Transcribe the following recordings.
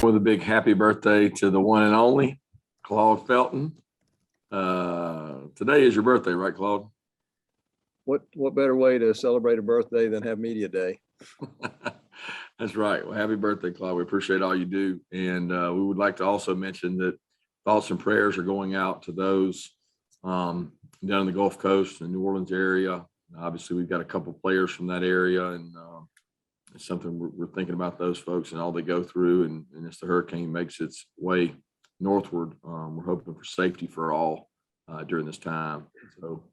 With a big happy birthday to the one and only Claude Felton. Today is your birthday, right, Claude? What better way to celebrate a birthday than have media day? That's right. Well, happy birthday, Claude. We appreciate all you do. And we would like to also mention that thoughts and prayers are going out to those down in the Gulf Coast and New Orleans area. Obviously, we've got a couple of players from that area, and it's something we're thinking about those folks and all they go through. And as the hurricane makes its way northward, we're hoping for safety for all during this time. So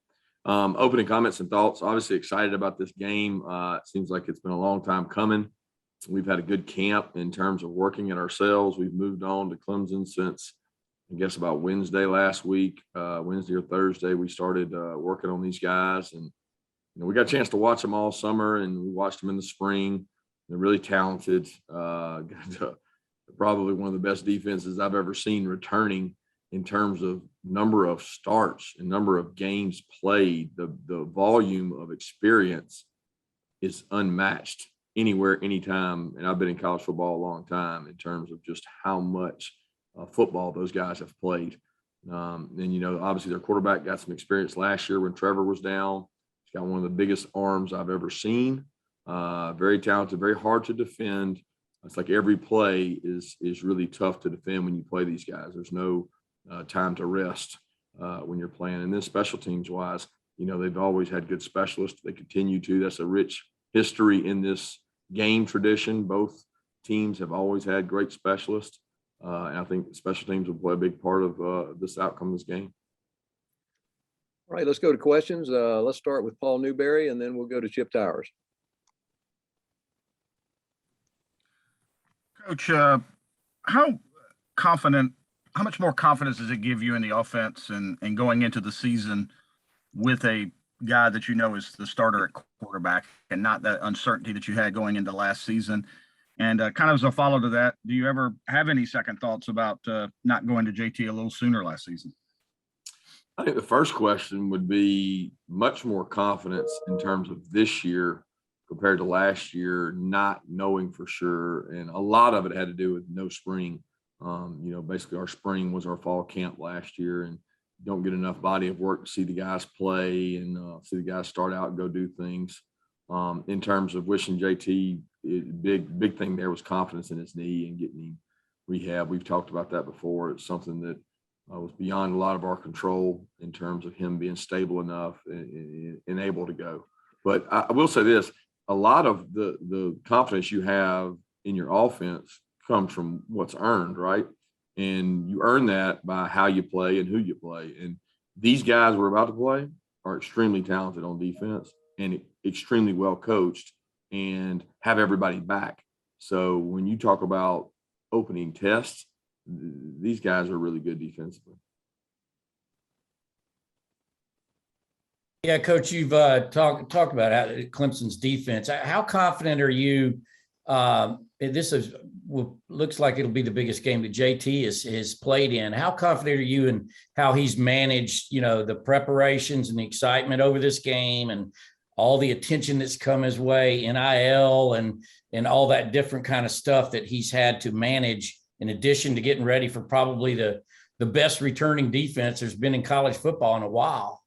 opening comments and thoughts, obviously excited about this game. It seems like it's been a long time coming. We've had a good camp in terms of working it ourselves. We've moved on to Clemson since, I guess, about Wednesday last week. Wednesday or Thursday, we started working on these guys. And we got a chance to watch them all summer, and we watched them in the spring. They're really talented. Probably one of the best defenses I've ever seen returning in terms of number of starts and number of games played. The volume of experience is unmatched anywhere, anytime. And I've been in college football a long time in terms of just how much football those guys have played. And, obviously their quarterback got some experience last year when Trevor was down. He's got one of the biggest arms I've ever seen. Very talented, very hard to defend. It's like every play is really tough to defend when you play these guys. There's no time to rest when you're playing. And then special teams wise, they've always had good specialists. They continue to. That's a rich history in this game tradition. Both teams have always had great specialists. And I think special teams will play a big part of this outcome of this game. All right, let's go to questions. Let's start with Paul Newberry, and then we'll go to Chip Towers. Coach, how much more confidence does it give you in the offense and going into the season with a guy that is the starter at quarterback and not that uncertainty that you had going into last season? And kind of as a follow to that, do you ever have any second thoughts about not going to JT a little sooner last season? I think the first question would be much more confidence in terms of this year compared to last year, not knowing for sure. And a lot of it had to do with no spring. Basically our spring was our fall camp last year, and don't get enough body of work to see the guys play and see the guys start out and go do things. In terms of wishing JT, big thing there was confidence in his knee and getting him rehab. We've talked about that before. It's something that was beyond a lot of our control in terms of him being stable enough and able to go. But I will say this, a lot of the confidence you have in your offense comes from what's earned, right? And you earn that by how you play and who you play. And these guys we're about to play are extremely talented on defense and extremely well coached and have everybody back. So when you talk about opening tests, these guys are really good defensively. Yeah, Coach, you've talked about Clemson's defense. How confident are you? Looks like it'll be the biggest game that JT has played in. How confident are you in how he's managed, the preparations and the excitement over this game and all the attention that's come his way, NIL and all that different kind of stuff that he's had to manage, in addition to getting ready for probably the best returning defense there's been in college football in a while?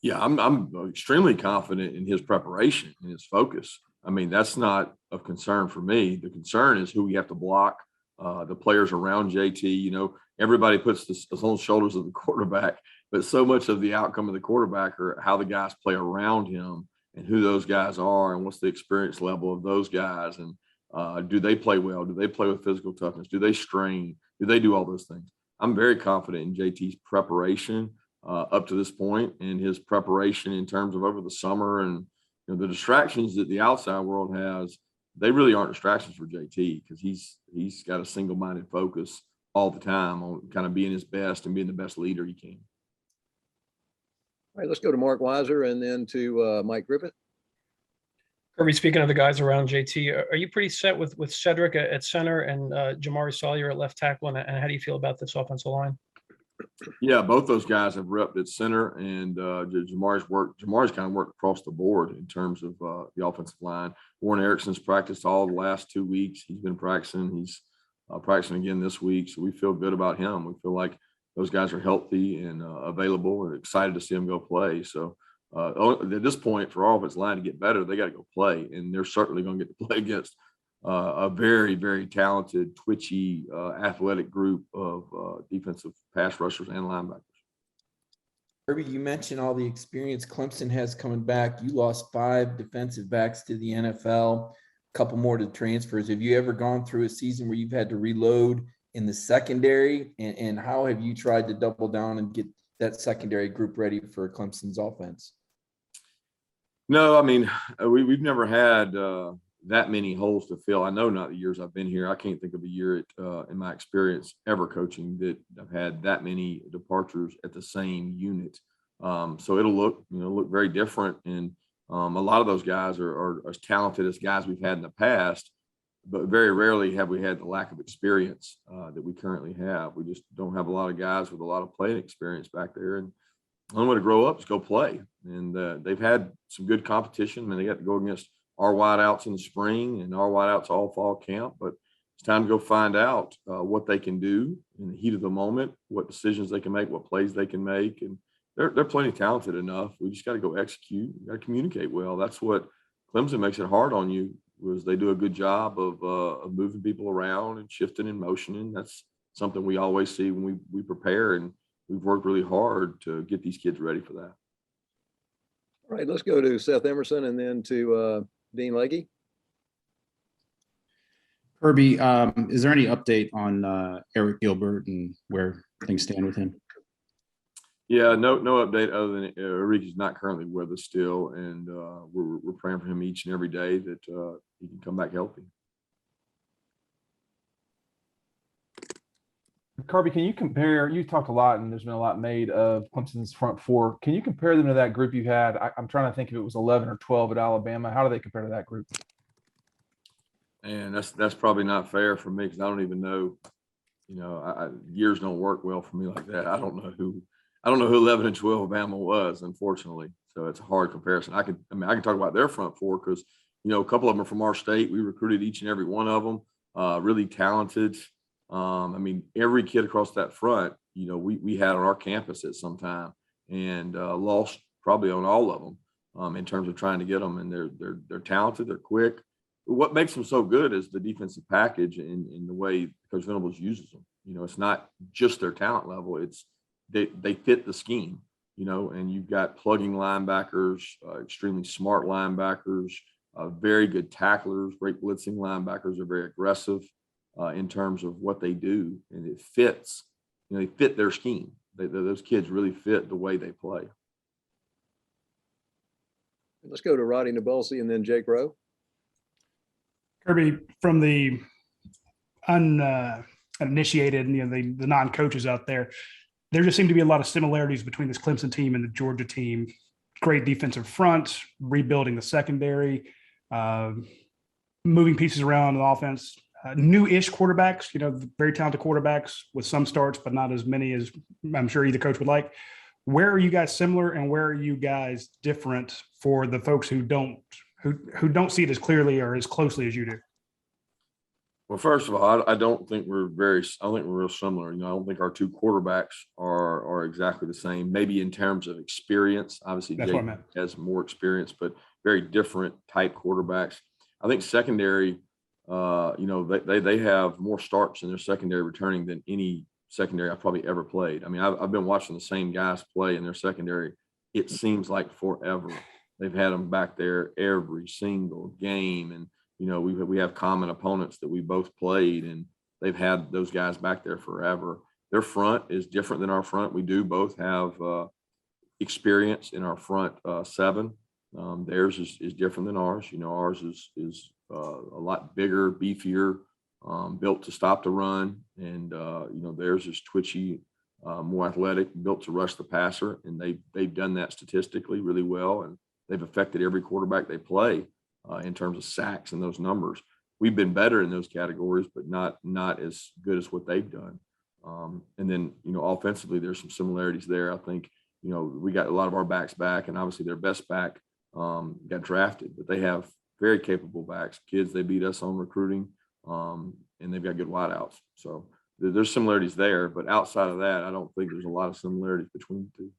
Yeah, I'm extremely confident in his preparation and his focus. I mean, that's not of concern for me. The concern is who we have to block, the players around JT. Everybody puts this on the shoulders of the quarterback, but so much of the outcome of the quarterback are how the guys play around him and who those guys are and what's the experience level of those guys. And do they play well? Do they play with physical toughness? Do they strain? Do they do all those things? I'm very confident in JT's preparation up to this point and his preparation in terms of over the summer. And the distractions that the outside world has, they really aren't distractions for JT because he's got a single-minded focus all the time on kind of being his best and being the best leader he can. All right, let's go to Mark Weiser and then to Mike Griffith. Kirby, speaking of the guys around JT, are you pretty set with Cedric at center and Jamari Sawyer at left tackle? And how do you feel about this offensive line? Yeah, both those guys have repped at center, and Jamari's kind of worked across the board in terms of the offensive line. Warren Erickson's practiced all the last 2 weeks. He's been practicing. He's practicing again this week. So we feel good about him. We feel like those guys are healthy and available and excited to see him go play. So at this point, for all of its line to get better, they got to go play. And they're certainly going to get to play against a very, very talented, twitchy, athletic group of defensive pass rushers and linebackers. Kirby, you mentioned all the experience Clemson has coming back. You lost 5 defensive backs to the NFL, a couple more to transfers. Have you ever gone through a season where you've had to reload in the secondary? And how have you tried to double down and get that secondary group ready for Clemson's offense? No, I mean, we've never had that many holes to fill. I know not the years I've been here. I can't think of a year in my experience ever coaching that I've had that many departures at the same unit. So it'll look very different. And a lot of those guys are as talented as guys we've had in the past, but very rarely have we had the lack of experience that we currently have. We just don't have a lot of guys with a lot of playing experience back there. And the only way to grow up is go play. And they've had some good competition. I mean, they got to go against our wideouts in the spring and our wideouts all fall camp, but it's time to go find out what they can do in the heat of the moment, what decisions they can make, what plays they can make. And they're plenty talented enough. We just got to go execute. We got to communicate well. That's what Clemson makes it hard on you, was they do a good job of moving people around and shifting and motioning. That's something we always see when we prepare, and we've worked really hard to get these kids ready for that. All right, let's go to Seth Emerson and then to Dean Legge. Kirby, is there any update on Arik Gilbert and where things stand with him? Yeah, no update other than Arik is not currently with us still, and we're praying for him each and every day that he can come back healthy. Kirby, can you compare? You talked a lot, and there's been a lot made of Clemson's front four. Can you compare them to that group you had? I'm trying to think if it was 11 or 12 at Alabama. How do they compare to that group? And that's probably not fair for me, because I don't even know. Years don't work well for me like that. I don't know who 11 and 12 Bama was, unfortunately. So it's a hard comparison. I can talk about their front four because a couple of them are from our state. We recruited each and every one of them. Really talented. Every kid across that front, we had on our campus at some time, and lost probably on all of them in terms of trying to get them. And they're talented, they're quick. What makes them so good is the defensive package and the way Coach Venables uses them. It's not just their talent level; it's they fit the scheme. And you've got plugging linebackers, extremely smart linebackers, very good tacklers, great blitzing linebackers. Are very aggressive in terms of what they do, and it fits. They fit their scheme. Those kids really fit the way they play. Let's go to Roddy Nabulsi and then Jake Rowe. Kirby, from the uninitiated, the non-coaches out there just seem to be a lot of similarities between this Clemson team and the Georgia team. Great defensive front, rebuilding the secondary, moving pieces around the offense. New-ish quarterbacks, very talented quarterbacks with some starts, but not as many as I'm sure either coach would like. Where are you guys similar, and where are you guys different for the folks who don't see it as clearly or as closely as you do? Well, first of all, I don't think we're real similar. I don't think our two quarterbacks are exactly the same. Maybe in terms of experience, obviously Jake has more experience, but very different type quarterbacks. I think secondary. They have more starts in their secondary returning than any secondary I've probably ever played. I've been watching the same guys play in their secondary. It seems like forever. They've had them back there every single game. And, we have common opponents that we both played, and they've had those guys back there forever. Their front is different than our front. We do both have experience in our front seven. Theirs is different than ours. Ours is a lot bigger, beefier, built to stop the run. And, theirs is twitchy, more athletic, built to rush the passer. And they've done that statistically really well. And they've affected every quarterback they play in terms of sacks and those numbers. We've been better in those categories, but not as good as what they've done. And then, offensively, there's some similarities there. I think, we got a lot of our backs back, and obviously their best back got drafted, but they have very capable backs, kids they beat us on recruiting. and they've got good wideouts. So there's similarities there, but outside of that, I don't think there's a lot of similarities between the two.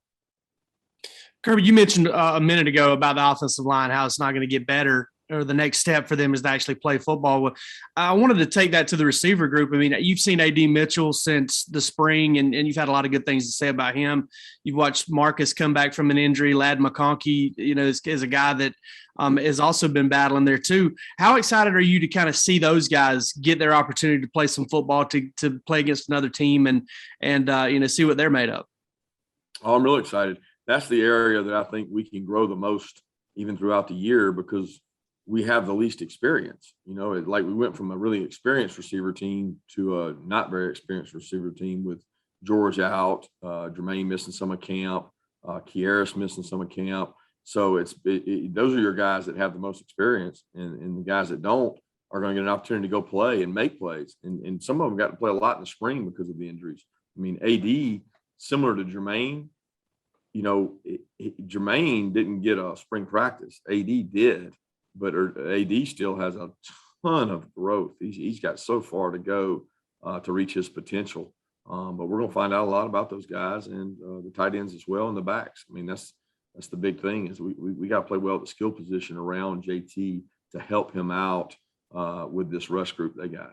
Kirby, you mentioned a minute ago about the offensive line, how it's not going to get better, or the next step for them is to actually play football. Well, I wanted to take that to the receiver group. I mean, you've seen AD Mitchell since the spring, and you've had a lot of good things to say about him. You've watched Marcus come back from an injury. Lad McConkey, is a guy that has also been battling there too. How excited are you to kind of see those guys get their opportunity to play some football, to play against another team and see what they're made of? Oh, I'm really excited. That's the area that I think we can grow the most even throughout the year, because we have the least experience. Like we went from a really experienced receiver team to a not very experienced receiver team with George out, Jermaine missing some of camp, Kieris missing some of camp. So those are your guys that have the most experience, and the guys that don't are going to get an opportunity to go play and make plays. And some of them got to play a lot in the spring because of the injuries. I mean, AD, similar to Jermaine, Jermaine didn't get a spring practice. AD did, but AD still has a ton of growth. He's got so far to go to reach his potential. But we're going to find out a lot about those guys and the tight ends as well, and the backs. I mean, that's the big thing, is we got to play well at the skill position around JT to help him out with this rush group they got.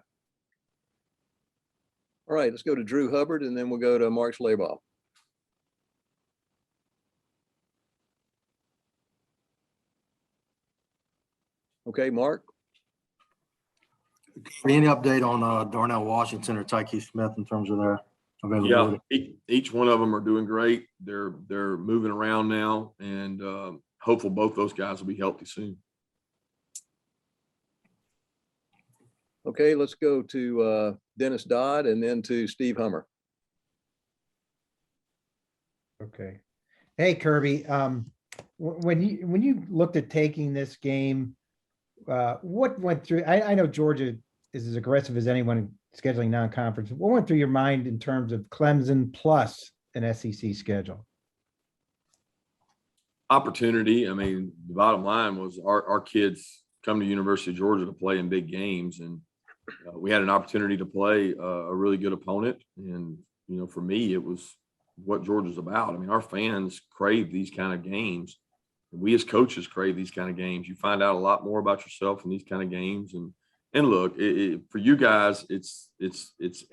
All right, let's go to Drew Hubbard, and then we'll go to Mark Schlabach. Okay, Mark. Any update on Darnell Washington or Tyke Smith in terms of their availability? Yeah, each one of them are doing great. They're moving around now, and hopeful both those guys will be healthy soon. Okay, let's go to Dennis Dodd and then to Steve Hummer. Okay. Hey, Kirby. When you looked at taking this game, what went through? I know Georgia is as aggressive as anyone scheduling non-conference. What went through your mind in terms of Clemson plus an SEC schedule? Opportunity. I mean, the bottom line was our kids come to University of Georgia to play in big games, and we had an opportunity to play a really good opponent. And for me, it was what Georgia's about. I mean, our fans crave these kind of games. We as coaches crave these kind of games. You find out a lot more about yourself in these kind of games. And look, for you guys, it's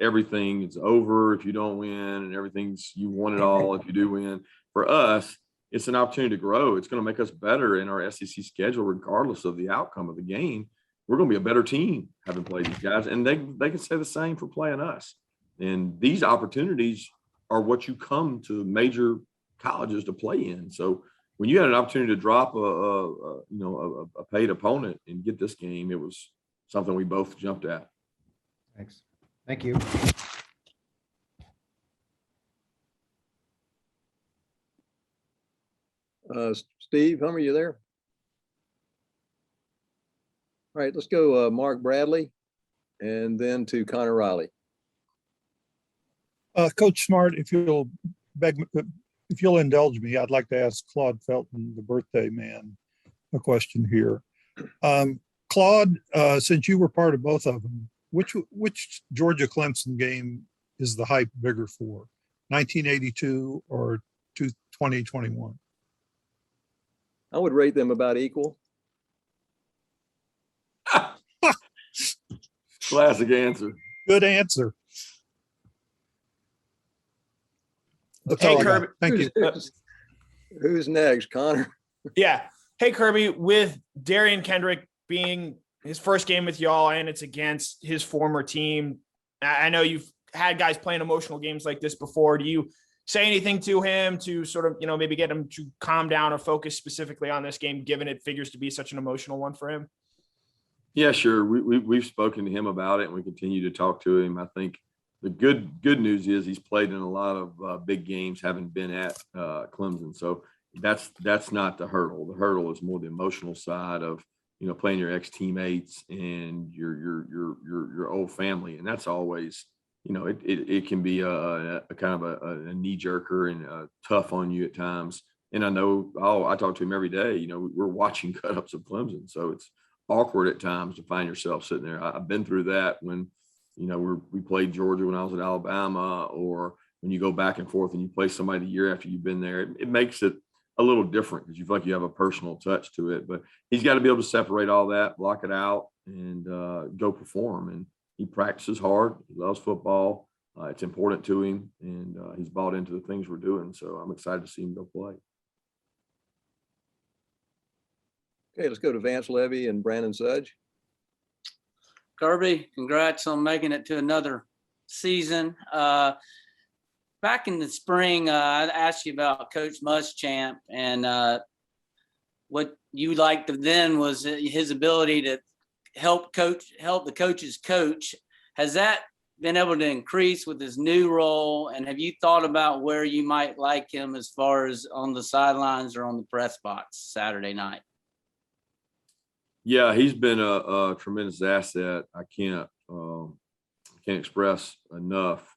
everything. It's over if you don't win, and everything's, you won it all if you do win. For us, it's an opportunity to grow. It's going to make us better in our SEC schedule, regardless of the outcome of the game. We're going to be a better team having played these guys, and they can say the same for playing us. And these opportunities are what you come to major colleges to play in. So when you had an opportunity to drop a paid opponent and get this game, it was something we both jumped at. Thanks. Thank you. Steve Hummer, you there? All right, let's go Mark Bradley and then to Connor Riley. Coach Smart, if you'll indulge me, I'd like to ask Claude Felton, the birthday man, a question here. Claude, since you were part of both of them, which Georgia Clemson game is the hype bigger for, 1982 or 2021? I would rate them about equal. Classic answer. Good answer. That's Hey, all I got. Kirby. Thank you. Who's next, Connor? Yeah. Hey, Kirby, with Darian Kendrick being his first game with y'all and it's against his former team, I know you've had guys playing emotional games like this before. Do you say anything to him to sort of, maybe get him to calm down or focus specifically on this game, given it figures to be such an emotional one for him? Yeah, sure. We've spoken to him about it, and we continue to talk to him. I think the good news is he's played in a lot of big games, having been at Clemson. So that's not the hurdle. The hurdle is more the emotional side of playing your ex teammates and your old family, and that's always it can be a kind of a knee jerker and tough on you at times. And I know I talk to him every day. We're watching cut ups of Clemson, so it's awkward at times to find yourself sitting there. I've been through that when we played Georgia when I was at Alabama, or when you go back and forth and you play somebody the year after you've been there, it makes it a little different because you feel like you have a personal touch to it. But he's got to be able to separate all that, block it out, and go perform. And he practices hard. He loves football. It's important to him, and he's bought into the things we're doing. So I'm excited to see him go play. Okay, let's go to Vance Levy and Brandon Sudge. Kirby, congrats on making it to another season. Back in the spring, I asked you about Coach Muschamp, and what you liked of then was his ability to help the coaches coach. Has that been able to increase with his new role? And have you thought about where you might like him as far as on the sidelines or on the press box Saturday night? Yeah, he's been a tremendous asset. I can't express enough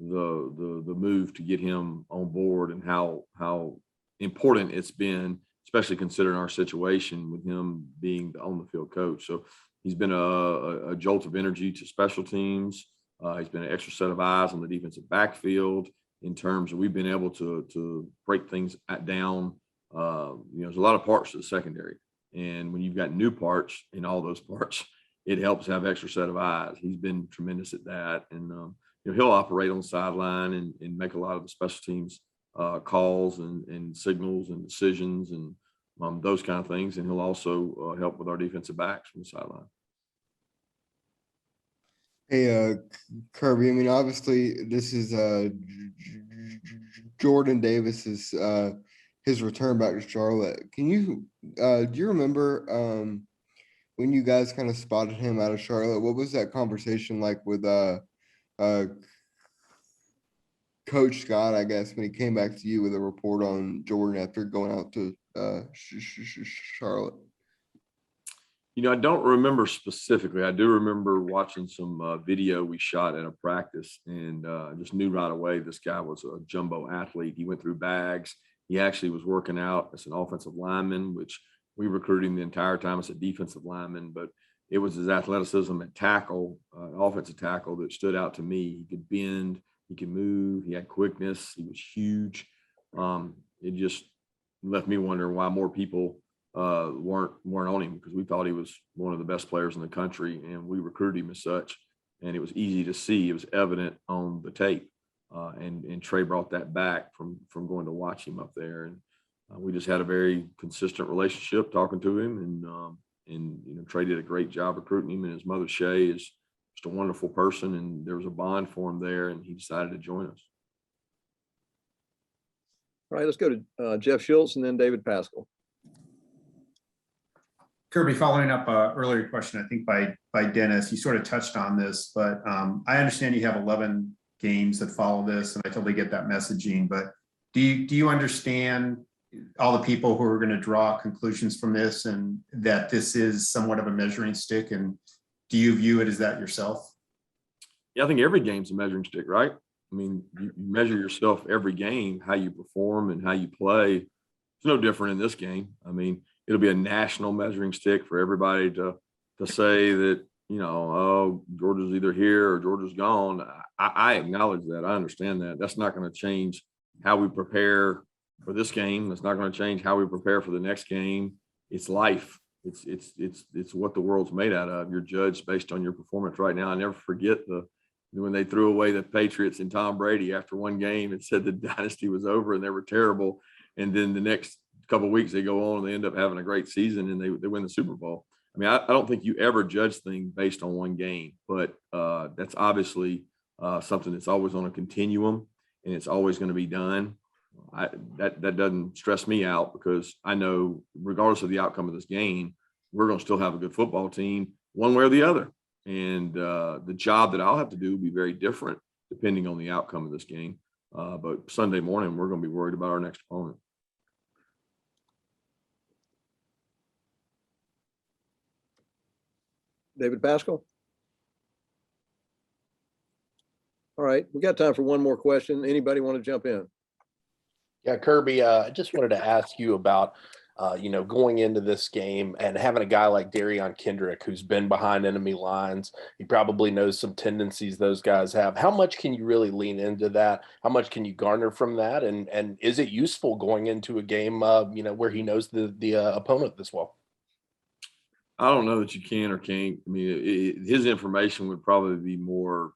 the move to get him on board and how important it's been, especially considering our situation with him being the on the field coach. So he's been a jolt of energy to special teams. He's been an extra set of eyes on the defensive backfield in terms of we've been able to break things down. There's a lot of parts to the secondary. And when you've got new parts in all those parts, it helps have extra set of eyes. He's been tremendous at that. And, he'll operate on the sideline and make a lot of the special teams calls and signals and decisions and those kind of things. And he'll also help with our defensive backs from the sideline. Hey, Kirby, I mean, obviously this is Jordan Davis's his return back to Charlotte. Can you do you remember when you guys kind of spotted him out of Charlotte? What was that conversation like with Coach Scott, I guess, when he came back to you with a report on Jordan after going out to Charlotte? I don't remember specifically. I do remember watching some video we shot at a practice, and just knew right away this guy was a jumbo athlete. He went through bags. He actually was working out as an offensive lineman, which we recruited him the entire time as a defensive lineman. But it was his athleticism at tackle, offensive tackle, that stood out to me. He could bend, he could move, he had quickness, he was huge. It just left me wondering why more people weren't on him, because we thought he was one of the best players in the country, and we recruited him as such. And it was easy to see; it was evident on the tape. And Trey brought that back from going to watch him up there, and we just had a very consistent relationship talking to him, and Trey did a great job recruiting him, and his mother Shay is just a wonderful person, and there was a bond for him there, and he decided to join us. All right, let's go to Jeff Schultz and then David Pascal. Kirby, following up earlier question, I think by Dennis, you sort of touched on this, but I understand you have 11 games that follow this, and I totally get that messaging, but do you understand all the people who are going to draw conclusions from this, and that this is somewhat of a measuring stick, and do you view it as that yourself? Yeah, I think every game's a measuring stick, right? I mean, you measure yourself every game, how you perform and how you play. It's no different in this game. I mean, it'll be a national measuring stick for everybody to say that, oh, Georgia's either here or Georgia's gone. I acknowledge that. I understand that. That's not going to change how we prepare for this game. That's not going to change how we prepare for the next game. It's life. It's what the world's made out of. You're judged based on your performance right now. I never forget when they threw away the Patriots and Tom Brady after one game and said the dynasty was over and they were terrible. And then the next couple of weeks they go on and they end up having a great season and they win the Super Bowl. I mean, I don't think you ever judge things based on one game, but that's obviously something that's always on a continuum, and it's always going to be done. That doesn't stress me out, because I know regardless of the outcome of this game, we're going to still have a good football team one way or the other. And the job that I'll have to do will be very different depending on the outcome of this game. But Sunday morning, we're going to be worried about our next opponent. David Pascal. All right, we got time for one more question. Anybody want to jump in? Yeah, Kirby, I just wanted to ask you about going into this game and having a guy like Deion Kendrick, who's been behind enemy lines, he probably knows some tendencies those guys have. How much can you really lean into that? How much can you garner from that? And is it useful going into a game, where he knows the opponent this well? I don't know that you can or can't. I mean, his information would probably be more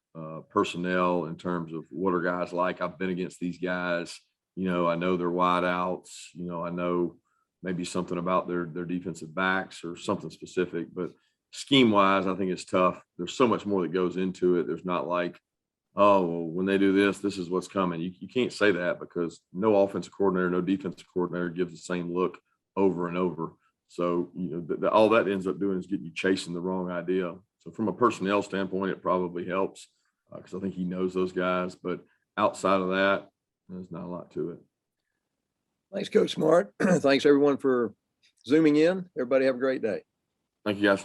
personnel in terms of what are guys like. I've been against these guys. I know their wideouts. I know maybe something about their defensive backs or something specific. But scheme-wise, I think it's tough. There's so much more that goes into it. There's not like, oh, well, when they do this, this is what's coming. You can't say that because no offensive coordinator, no defensive coordinator gives the same look over and over. So, all that ends up doing is getting you chasing the wrong idea. So from a personnel standpoint, it probably helps because I think he knows those guys. But outside of that, there's not a lot to it. Thanks, Coach Smart. Thanks, everyone, for zooming in. Everybody have a great day. Thank you, guys.